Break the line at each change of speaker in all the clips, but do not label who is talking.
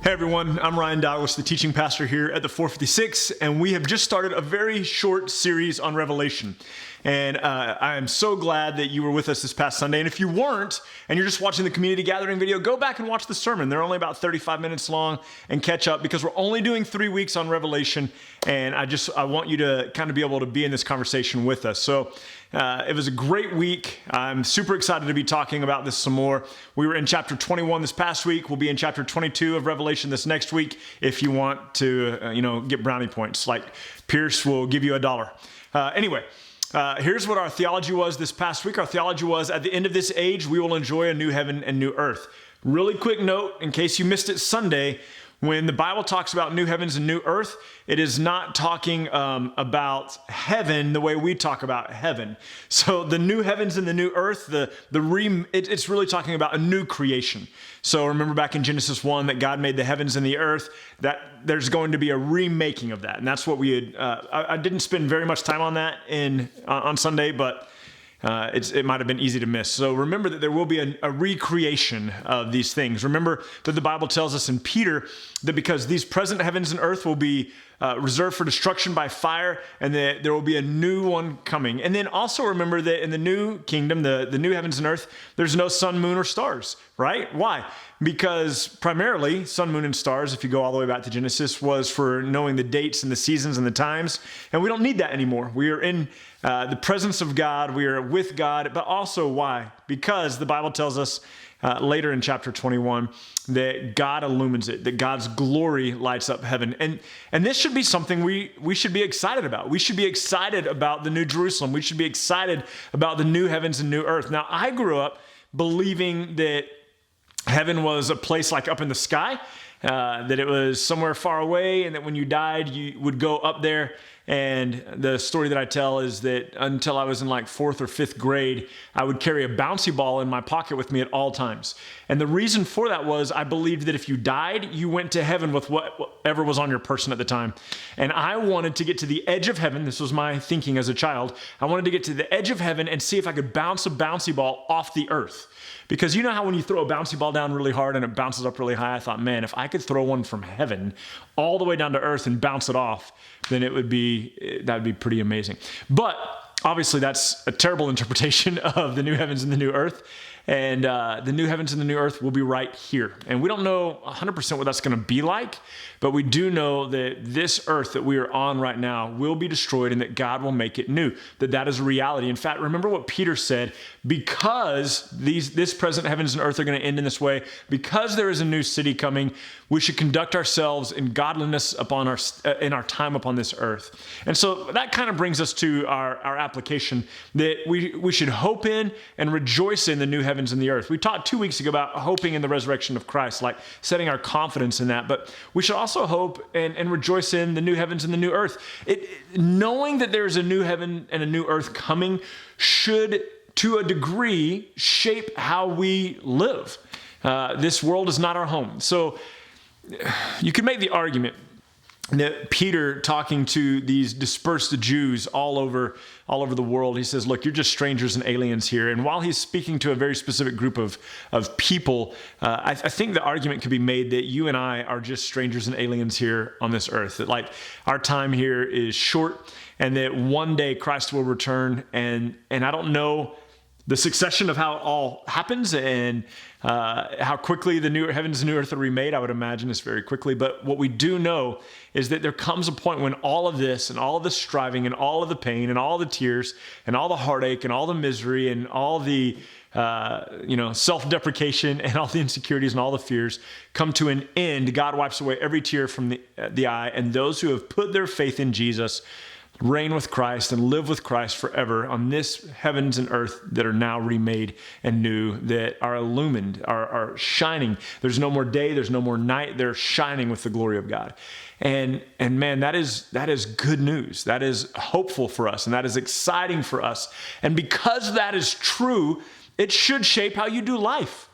Hey everyone, I'm Ryan Douglas, the teaching pastor here at the 456, and we have just started a very short series on Revelation. And I am so glad that you were with us this past Sunday. And if you weren't, and you're just watching the community gathering video, go back and watch the sermon. They're only about 35 minutes long, and catch up because we're only doing 3 weeks on Revelation. And I want you to kind of be able to be in this conversation with us. So it was a great week. I'm super excited to be talking about this some more. We were in chapter 21 this past week. We'll be in chapter 22 of Revelation this next week. If you want to, get brownie points, like Pierce will give you $1. Anyway. Here's what our theology was this past week. Our theology was, at the end of this age, we will enjoy a new heaven and new earth. Really quick note, in case you missed it Sunday, when the Bible talks about new heavens and new earth, it is not talking about heaven the way we talk about heaven. So the new heavens and the new earth, it's really talking about a new creation. So remember back in Genesis 1 that God made the heavens and the earth, that there's going to be a remaking of that. And that's what we had, I didn't spend very much time on that on Sunday, but it might have been easy to miss. So remember that there will be a recreation of these things. Remember that the Bible tells us in Peter that because these present heavens and earth will be reserved for destruction by fire, and that there will be a new one coming. And then also remember that in the new kingdom, the new heavens and earth, there's no sun, moon, or stars, right? Why? Because primarily sun, moon, and stars, if you go all the way back to Genesis, was for knowing the dates and the seasons and the times. And we don't need that anymore. We are in the presence of God. We are with God. But also why? Because the Bible tells us later in chapter 21 that God illumines it, that God's glory lights up heaven. And this should be something we should be excited about. We should be excited about the New Jerusalem. We should be excited about the new heavens and new earth. Now, I grew up believing that heaven was a place like up in the sky, that it was somewhere far away, and that when you died, you would go up there. And the story that I tell is that until I was in like 4th or 5th grade, I would carry a bouncy ball in my pocket with me at all times. And the reason for that was I believed that if you died, you went to heaven with whatever was on your person at the time. And I wanted to get to the edge of heaven. This was my thinking as a child. I wanted to get to the edge of heaven and see if I could bounce a bouncy ball off the earth. Because you know how when you throw a bouncy ball down really hard and it bounces up really high, I thought, man, if I could throw one from heaven all the way down to earth and bounce it off, then that would be pretty amazing. But obviously that's a terrible interpretation of the new heavens and the new earth. And the new heavens and the new earth will be right here. And we don't know 100% what that's going to be like, but we do know that this earth that we are on right now will be destroyed and that God will make it new, that is a reality. In fact, remember what Peter said, because this present heavens and earth are going to end in this way, because there is a new city coming, we should conduct ourselves in godliness in our time upon this earth. And so that kind of brings us to our application that we should hope in and rejoice in the new heavens and the earth. We talked 2 weeks ago about hoping in the resurrection of Christ, like setting our confidence in that, but we should also hope and rejoice in the new heavens and the new earth. Knowing that there's a new heaven and a new earth coming should, to a degree, shape how we live. This world is not our home. So you could make the argument that Peter, talking to these dispersed Jews all over the world, he says, look, you're just strangers and aliens here. And while he's speaking to a very specific group of people, I think the argument could be made that you and I are just strangers and aliens here on this earth. That like our time here is short, and that one day Christ will return. And I don't know the succession of how it all happens and how quickly the new heavens and new earth are remade. I would imagine it's very quickly. But what we do know is that there comes a point when all of this and all of the striving and all of the pain and all the tears and all the heartache and all the misery and all the self-deprecation and all the insecurities and all the fears come to an end. God wipes away every tear from the eye, and those who have put their faith in Jesus reign with Christ and live with Christ forever on this heavens and earth that are now remade and new, that are illumined, are shining. There's no more day, there's no more night. They're shining with the glory of God. And man, that is good news. That is hopeful for us, and that is exciting for us. And because that is true, it should shape how you do life.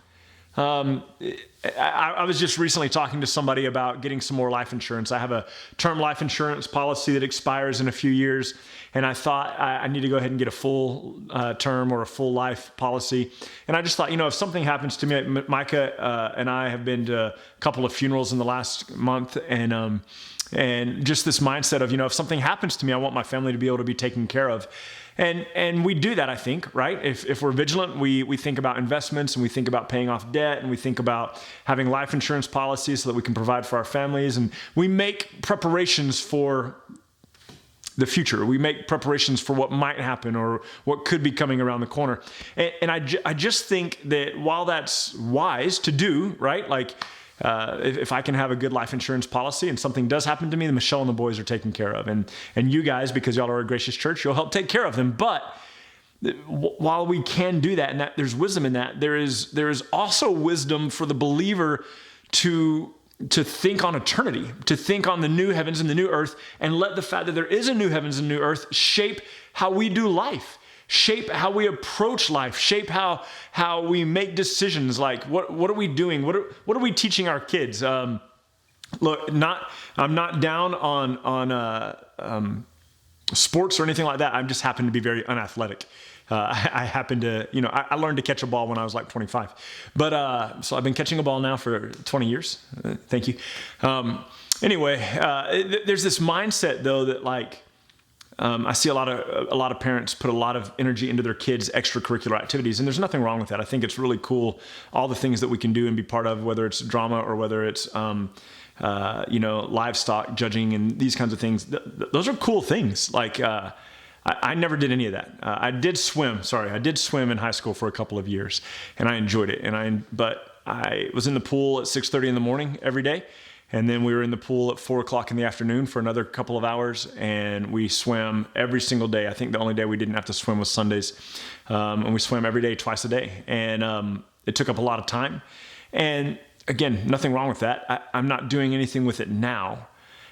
I was just recently talking to somebody about getting some more life insurance. I have a term life insurance policy that expires in a few years, and I thought I need to go ahead and get a full term or a full life policy. And I just thought, if something happens to me, Micah and I have been to a couple of funerals in the last month, and just this mindset of, if something happens to me, I want my family to be able to be taken care of. And we do that, I think, right? If we're vigilant, we think about investments, and we think about paying off debt, and we think about having life insurance policies so that we can provide for our families. And we make preparations for the future. We make preparations for what might happen or what could be coming around the corner. And I just think that while that's wise to do, right? Like, if I can have a good life insurance policy and something does happen to me, then Michelle and the boys are taken care of. And you guys, because y'all are a gracious church, you'll help take care of them. But while we can do that, and that there's wisdom in that, there is also wisdom for the believer to think on eternity, to think on the new heavens and the new earth, and let the fact that there is a new heavens and new earth shape how we do life. Shape how we approach life, shape how we make decisions. Like, what are we doing? What are we teaching our kids? Look, I'm not down on sports or anything like that. I just happen to be very unathletic. I happen to, I learned to catch a ball when I was like 25. But so I've been catching a ball now for 20 years. Thank you. Anyway, there's this mindset though that like, I see a lot of parents put a lot of energy into their kids' extracurricular activities, and there's nothing wrong with that. I think it's really cool, all the things that we can do and be part of, whether it's drama or whether it's livestock judging and these kinds of things. Those are cool things. Like I never did any of that. I did swim. I did swim in high school for a couple of years, and I enjoyed it. But I was in the pool at 6:30 in the morning every day. And then we were in the pool at 4:00 in the afternoon for another couple of hours, and we swam every single day. I think the only day we didn't have to swim was Sundays. And we swam every day, twice a day. And it took up a lot of time. And again, nothing wrong with that. I'm not doing anything with it now.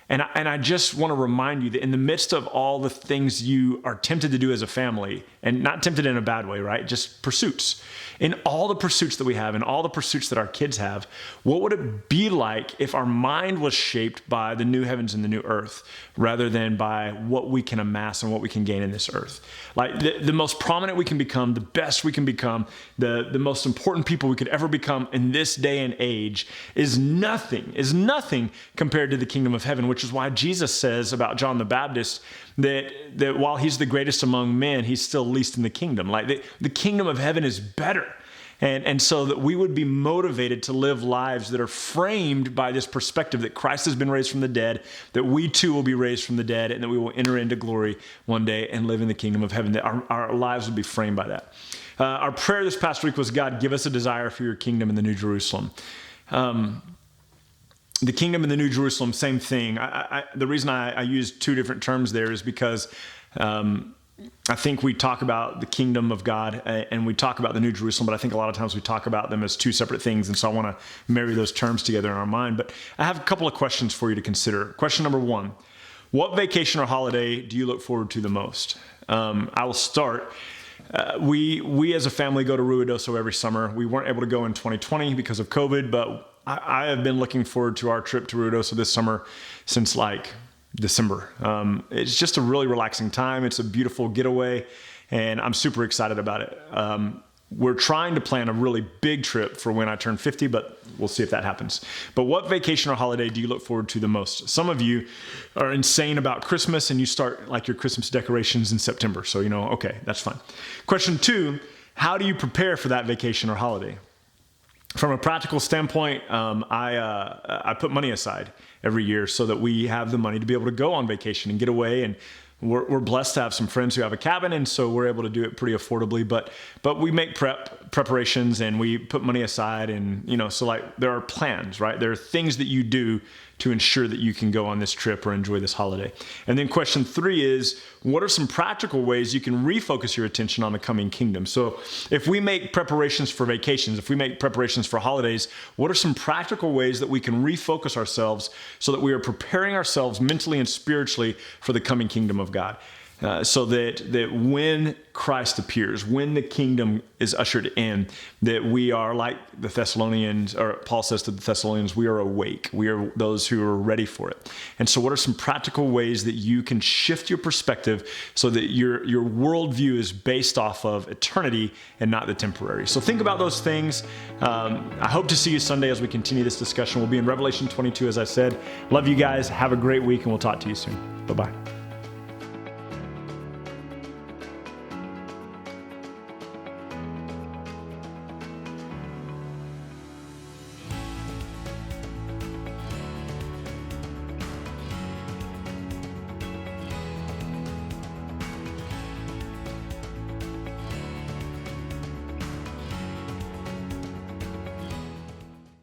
And I just want to remind you that in the midst of all the things you are tempted to do as a family, and not tempted in a bad way, right? Just pursuits. In all the pursuits that we have, and all the pursuits that our kids have, what would it be like if our mind was shaped by the new heavens and the new earth rather than by what we can amass and what we can gain in this earth? Like the most prominent we can become, the best we can become, the most important people we could ever become in this day and age is nothing compared to the kingdom of heaven, which is why Jesus says about John the Baptist that while he's the greatest among men, he's still least in the kingdom. Like the kingdom of heaven is better. And so that we would be motivated to live lives that are framed by this perspective that Christ has been raised from the dead, that we too will be raised from the dead, and that we will enter into glory one day and live in the kingdom of heaven, that our lives would be framed by that. Our prayer this past week was, God, give us a desire for your kingdom in the New Jerusalem. The kingdom in the New Jerusalem, same thing. The reason I use two different terms there is because I think we talk about the kingdom of God and we talk about the New Jerusalem, but I think a lot of times we talk about them as two separate things. And so I want to marry those terms together in our mind. But I have a couple of questions for you to consider. Question number one, what vacation or holiday do you look forward to the most? I will start. We as a family go to Ruidoso every summer. We weren't able to go in 2020 because of COVID, but I have been looking forward to our trip to Ruidoso this summer since like December. It's just a really relaxing time. It's a beautiful getaway, and I'm super excited about it. We're trying to plan a really big trip for when I turn 50, but we'll see if that happens. But what vacation or holiday do you look forward to the most? Some of you are insane about Christmas, and you start like your Christmas decorations in September. So, okay, that's fine. Question two, how do you prepare for that vacation or holiday? From a practical standpoint, I put money aside every year so that we have the money to be able to go on vacation and get away. And we're blessed to have some friends who have a cabin, and so we're able to do it pretty affordably. But we make preparations and we put money aside, and so like there are plans, right? There are things that you do to ensure that you can go on this trip or enjoy this holiday. And then question three is, what are some practical ways you can refocus your attention on the coming kingdom? So if we make preparations for vacations, if we make preparations for holidays, what are some practical ways that we can refocus ourselves so that we are preparing ourselves mentally and spiritually for the coming kingdom of God? so that when Christ appears, when the kingdom is ushered in, that we are like the Thessalonians, or Paul says to the Thessalonians, we are awake. We are those who are ready for it. And so what are some practical ways that you can shift your perspective so that your worldview is based off of eternity and not the temporary? So think about those things. I hope to see you Sunday as we continue this discussion. We'll be in Revelation 22, as I said. Love you guys. Have a great week, and we'll talk to you soon. Bye-bye.